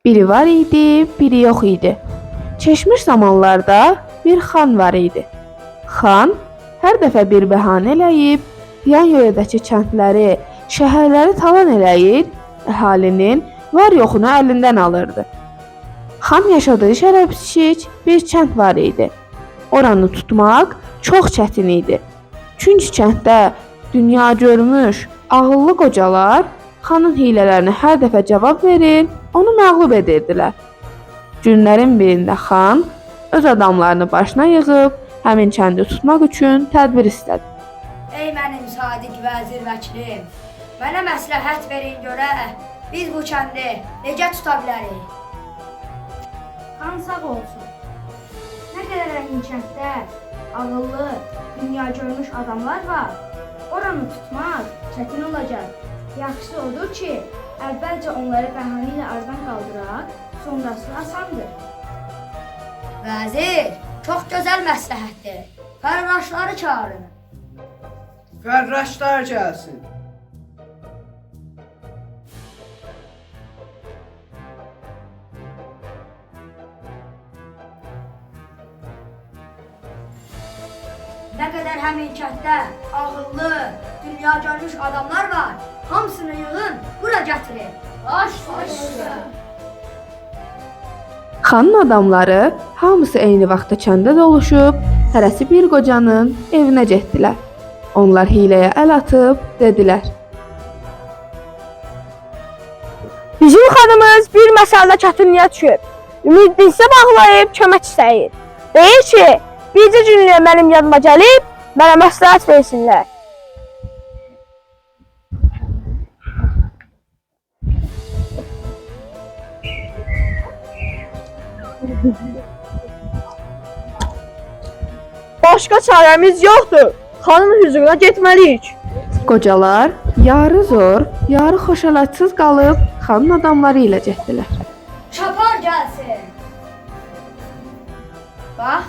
Biri var idi, biri yox idi. Keçmiş zamanlarda bir xan var idi. Xan hər dəfə bir bəhanə eləyib, yan-yörədəki kəndləri, şəhərləri talan eləyir, əhalinin var-yoxunu əlindən alırdı. Xan yaşadığı şərəfçik bir kənd var idi. Oranı tutmaq çox çətin idi. Çünki kənddə dünya görmüş ağıllı qocalar xanın hiylələrinə hər dəfə cavab verir, onu məğlub edirdilər. Günlərin birində xan öz adamlarını başına yığıb həmin kəndi tutmaq üçün tədbir istədi. Ey mənim sadiq vəzir vəkilim, mənə məsləhət verin görək, biz bu kəndi necə tuta bilərik? Xan sağ olsun. Nə qədər əmin kənddə ağıllı, dünya görmüş adamlar var, oranı tutmaq çətin olacaq. Yaxşısı odur ki, əvvəlcə onları bəhanə ilə aradan qaldıraq, sonrası asandır. Vəzir, çox gözəl məsləhətdir. Fərraşları çağırın. Fərraşlar gəlsin. Nə qədər həmin kənddə ağıllı, dünya görmüş adamlar var, hamısını yığın, bura gətirin. Baş başa. Xanın adamları hamısı eyni vaxtda kəndə doluşub, hərəsi bir qocanın evinə getdilər. Onlar hiləyə əl atıb dedilər: Bizim xanımız bir məsələdə çətinliyə düşüb. Ümidinizə bağlayıb kömək istəyir. Deyir ki, bircə günlüyə mənim yanıma gəlib, mənə məsləhət versinlər. Başqa çarəmiz yoxdur. Xanın hüzuruna getməliyik. Qocalar yarı zor, yarı xoşalatsız qalıb xanın adamları ilə getdilər. Çapar gəlsin. Bax,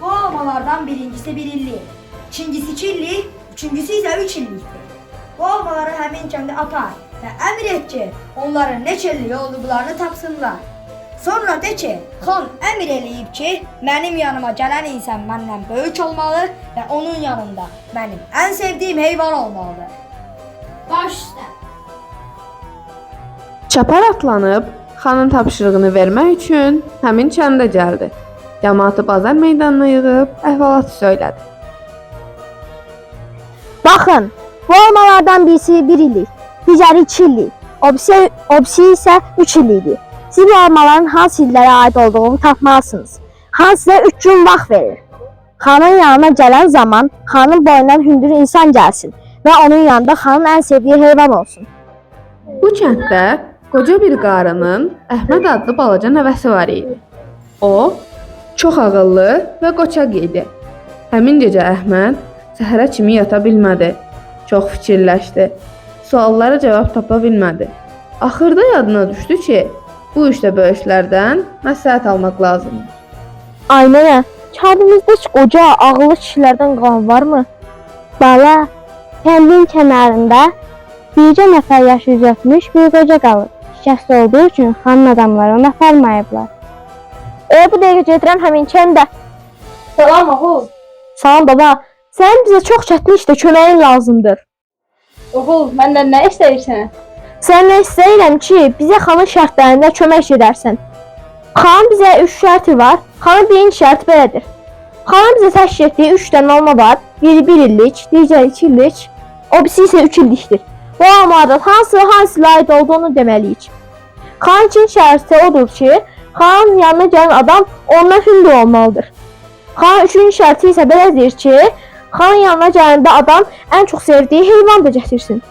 bu almalardan birincisi 1 illik, ikincisi 2 illik, üçüncüsü isə 3 illikdir. Bu almaları həmin kəndə apar və əmr et ki, onların neçə illik olduqlarını tapsınlar. Sonra de ki, xan əmr eləyib ki, mənim yanıma gələn insan məndən böyük olmalı və onun yanında mənim ən sevdiyim heyvan olmalıdır. Baş üstə. Çapar atlanıb xanın tapşırığını vermək üçün həmin kəndə gəldi. Cəmaatı bazar meydanına yığıb əhvalatı söylədi. Baxın, bu almalardan birisi 1 illik, digəri 2 illik, o birisi isə 3 illikdir. Siz bu almaların hansı illərə aid olduğunu tapmalısınız. Xan sizə 3 gün vaxt verir. Xanın yanına gələn zaman xanın boyundan hündür insan gəlsin və onun yanında xanın ən sevdiyi heyvan olsun. Bu kənddə qoca bir qarının Əhməd adlı balaca nəvəsi var idi. O, çox ağıllı və qoçaq idi. Həmin gecə Əhməd səhərə kimi yata bilmədi. Çox fikirləşdi. Suallara cavab tapa bilmədi. Axırda yadına düşdü ki, bu işdə böyüklərdən məsləhət almaq lazımdır. Ay nənə, kəndimizdə heç qoca, ağıllı kişilərdən qalan varmı? Bala, kəndin kənarında bircə nəfər yaşayacaqmış bir qoca qalıb. Şikəst olduğu üçün xanın adamları onu aparmayıblar. Bu dəqiqə gedirəm həmin kəndə. Salam oğul. Salam baba, sənin bizə çox çətin işdə köməyin lazımdır. Oğul, məndən nə istəyirsən? Səndən istəyirəm ki, bizə xanın şərtlərində kömək edərsən. Xanın bizə 3 şərti var. Xanın birinci şərti belədir. Xanın bizə təşkil etdiyi 3 dənə alma var. Biri 1 illik, digəri 2 illik, o birisi isə 3 illikdir. Bu almalardan hansı layiq olduğunu deməliyik. Xanın ikinci şərti odur ki, xanın yanına gələn adam ondan hündür olmalıdır. Xanın üçüncü şərti isə belədir ki, xanın yanına gələndə adam ən çox sevdiyi heyvan da gətirsin.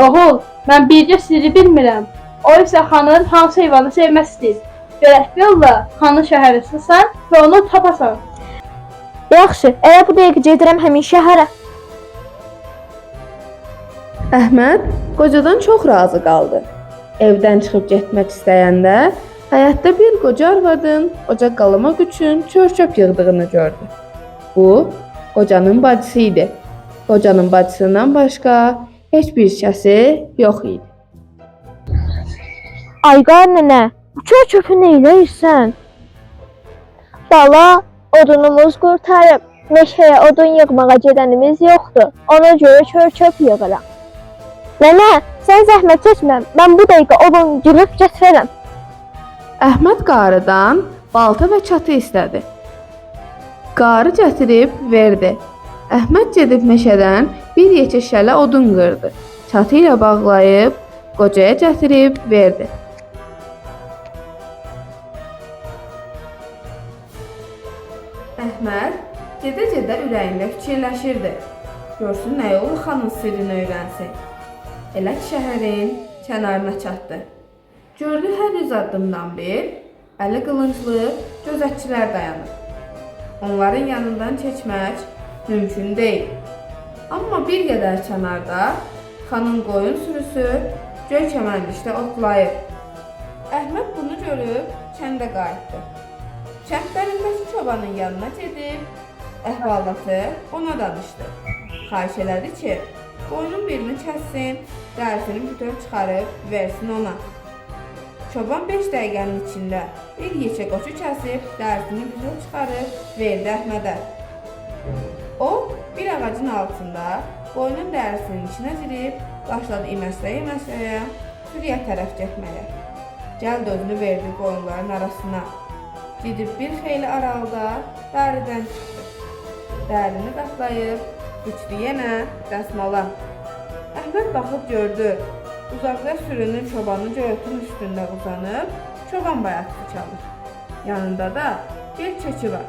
Oğul, mən bircə sirri bilmirəm. O isə xanın hansı heyvanı sevmək istəyir. Görək yolla xanın şəhəri sızsan və onu tapasan. Yaxşı, bu dəqiqə gedirəm həmin şəhərə. Əhməd qocadan çox razı qaldı. Evdən çıxıb getmək istəyəndə həyətdə bir qoca arvadın ocaq qalamaq üçün çör-çöp yığdığını gördü. Bu, qocanın bacısı idi. Qocanın bacısından başqa heç bir kəsi yox idi. Ayqar nənə, bu çöpü nə eləyirsən? Bala, odunumuz qurtarıb. Meşəyə odun yığmağa gedənimiz yoxdur. Ona görə çöp yığıram. Nənə, sən zəhmət etmə. Mən bu dəqiqə odun yığıb gətirərəm. Əhməd qarıdan balta və çatı istədi. Qarı gətirib verdi. Əhməd gedib meşədən bir yekə şələ odun qırdı. Çatı ilə bağlayıb qocaya gətirib verdi. Əhməd gedə-gedə ürəyində fikirləşirdi. Görsün nə yolu xanın sirrini öyrənsin. Elə ki şəhərin kənarına çatdı. Gördü hər 100 addımdan bir əli qılınclı gözətçilər dayanır. Onların yanından keçmək mümkün deyil. Amma bir qədər kənarda xanın qoyun sürüsü göy kəmənlikdə otlayır. Əhməd bunu görüb kəndə qayıtdı. Kəndlərindəki çobanın yanına gedib əhvalatı ona danışdı. Xahiş elədi ki, qoyunun birini kəssin, dərisini bütöv çıxarıb versin ona. Çoban 5 dəqiqənin içində bir yekə qoçu kəsib, dərisini bütöv çıxarıb verdi Əhmədə. O, bir ağacın altında qoyunun dərisinin içinə girib, başladı iməsləyə sürüyə tərəf getməyə. Cəld özünü verdi qoyunların arasına. Gedib bir xeyli aralıda dəridən çıxdı. Dərini qatlayıb, düşdü yenə dəsmala. Əhməd baxıb gördü. Uzaqda sürünün çobanı göyərtin üstündə uzanıb, çoban bayatı çalır. Yanında da bir keçi var.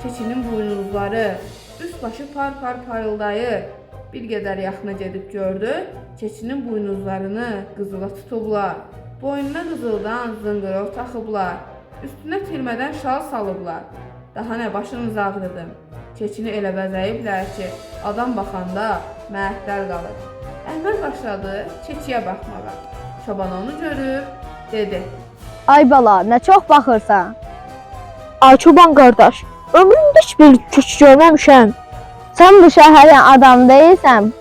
Keçinin buynuzları, üst başı par-par parıldayır. Bir qədər yaxına gedib gördü, keçinin buynuzlarını qızıla tutublar. Boynuna qızıldan zınqırov taxıblar. Üstünə tilmədən şal salıblar. Daha nə başınız ağrıdım. Keçini elə bəzəyiblər ki, adam baxanda məəttəl qalır. Əhməd başladı keçiyə baxmağa. Çoban onu görüb dedi: Ay bala, nə çox baxırsan? Ay çoban qardaş, ömrümdə heç bir keçi görməmişəm. Sən bu şəhərin adam deyilsən.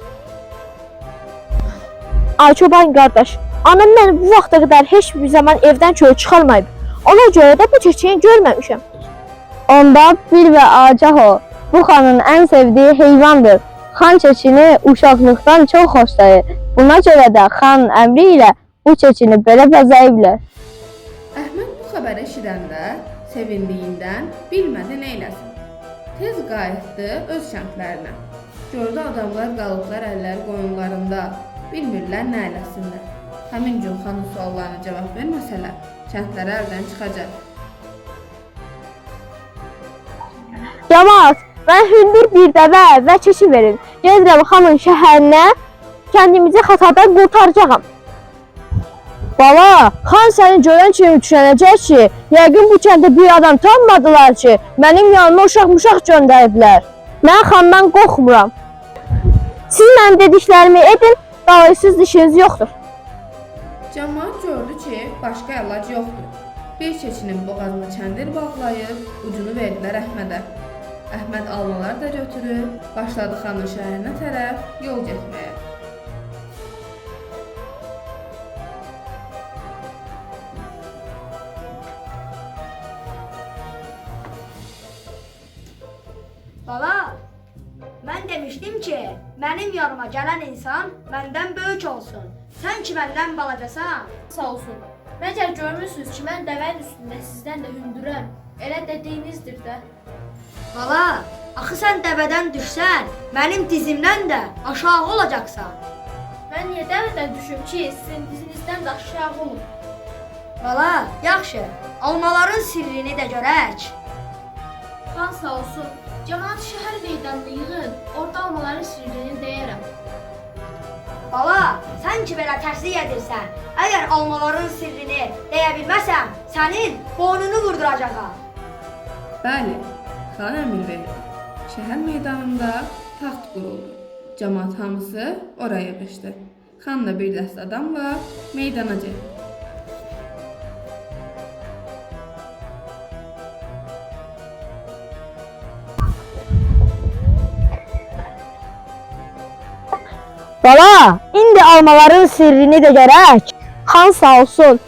Ay çoban qardaş, anam məni bu vaxta qədər heç bir zaman evdən çöl çıxarmayıb. Ona görə də bu keçini görməmişəm. Onda bil və agah ol. Bu xanın ən sevdiyi heyvandır. Xan keçini uşaqlıqdan çox xoşlayır. Buna görə də xan əmri ilə bu keçini belə bəzəyiblər. Əhməd bu xəbəri eşidəndə sevindiyindən bilmədi nə eləsin. Tez qayıtdı öz kəndlərinə. Gördü adamlar qalıblar əlləri qoyunlarında. Bilmirlər nə eləsinlər. Həmin gün xanın suallarına cavab verməsələr, kəndləri əldən çıxacaq. Camaat, mən hündür bir dəvə və keçi verin. Gedirəm xanın şəhərinə, kəndimizi xətadan qurtaracağam. Bala, xan səni görən kimi düşünəcək ki, yəqin bu kəndə bir adam tanımadılar ki, mənim yanıma uşaq-muşaq göndəriblər. Mən xandan qorxmuram. Siz mənim dediklərimi edin, dalaysız dişiniz yoxdur. Cəmaət gördü ki, başqa əlac yoxdur. Bir keçinin boğazına kəndir bağlayıb, ucunu verdilər Əhmədə. Əhməd almaları da götürüb, başladı xanın şəhərinə tərəf yol getməyə. Bala, mən demişdim ki, mənim yanıma gələn insan məndən böyük olsun. Sən ki məndən balacasan, Sağ olsun. Məgər görmürsünüz ki, mən dəvənin üstündə sizdən də hündürəm. Elə dediyinizdir də. bala, axı sən dəvədən düşsən, mənim dizimdən də aşağı olacaqsan. Mən niyə dəvədən düşüm ki, sizin dizinizdən də aşağı olun? Bala, yaxşı, almaların sirrini də görək. Xan sağ olsun. Cəmaət şəhər meydanını yığın, orada almaların sirrini deyərəm. Bala, sən ki belə təsdiq edirsən, əgər almaların sirrini deyə bilməsəm, sənin boynunu vurduracağam. Bəli, xan əmr verdi. Şəhər meydanında taxt quruldu. Cəmaət hamısı oraya yığışdı. Xan da bir dəst adamla meydana getdi. Bala, indi almaların sirrini də görək. Xan sağ olsun.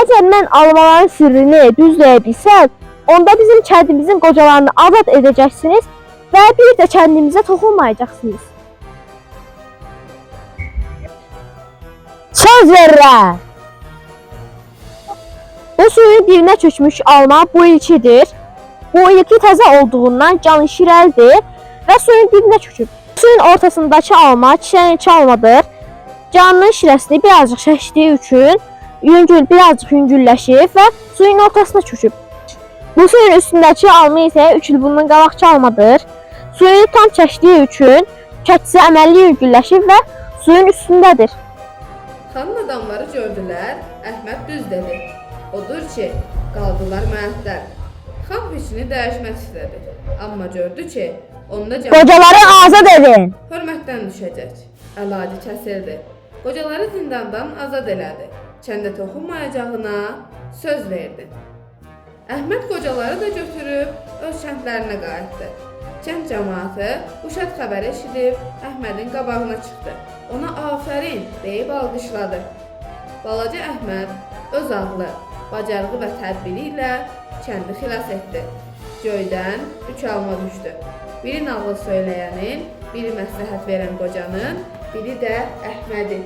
Əgər mən almaların sirrini düzləyə bilsəm, onda bizim kəndimizin qocalarını azad edəcəksiniz və bir də kəndimizə toxunmayacaqsınız. Söz verirəm. Bu suyun dibinə çökmüş alma bu ilkidir. Bu ilki təzə olduğundan canı şirəldir və suyun dibinə çöküb. Suyun ortasındakı alma çiçəyin almadır. Canının şirəsini birazcık çəkdiyi üçün birazcık yüngülləşib və suyun ortasına çöküb. Bu suyun üstündəki alma isə 3 il bundan qabaqçı almadır. Suyunu tam çəkdiyi üçün kətisi əməlli yüngülləşib və suyun üstündədir. Xanın adamları gördülər, Əhməd düz dedi. Odur ki, qaldılar məəttəl. Xan fikrini dəyişmək istədi. Amma gördü ki, onda Qocaları azad edin. hörmətdən düşəcək. Əlacı kəsildi. Qocaları zindandan azad elədi. Kəndə toxunmayacağına söz verdi. Əhməd qocaları da götürüb öz kəndlərinə qayıtdı. Kənd cəmaatı bu şad xəbəri eşidib Əhmədin qabağına çıxdı. Ona afərin deyib alqışladı. Balaca Əhməd öz ağlı, bacarığı və tədbiri ilə kəndi xilas etdi. Göydən 3 alma düşdü. Biri nağıl söyləyənin, biri məsləhət verən qocanın, biri də Əhmədin.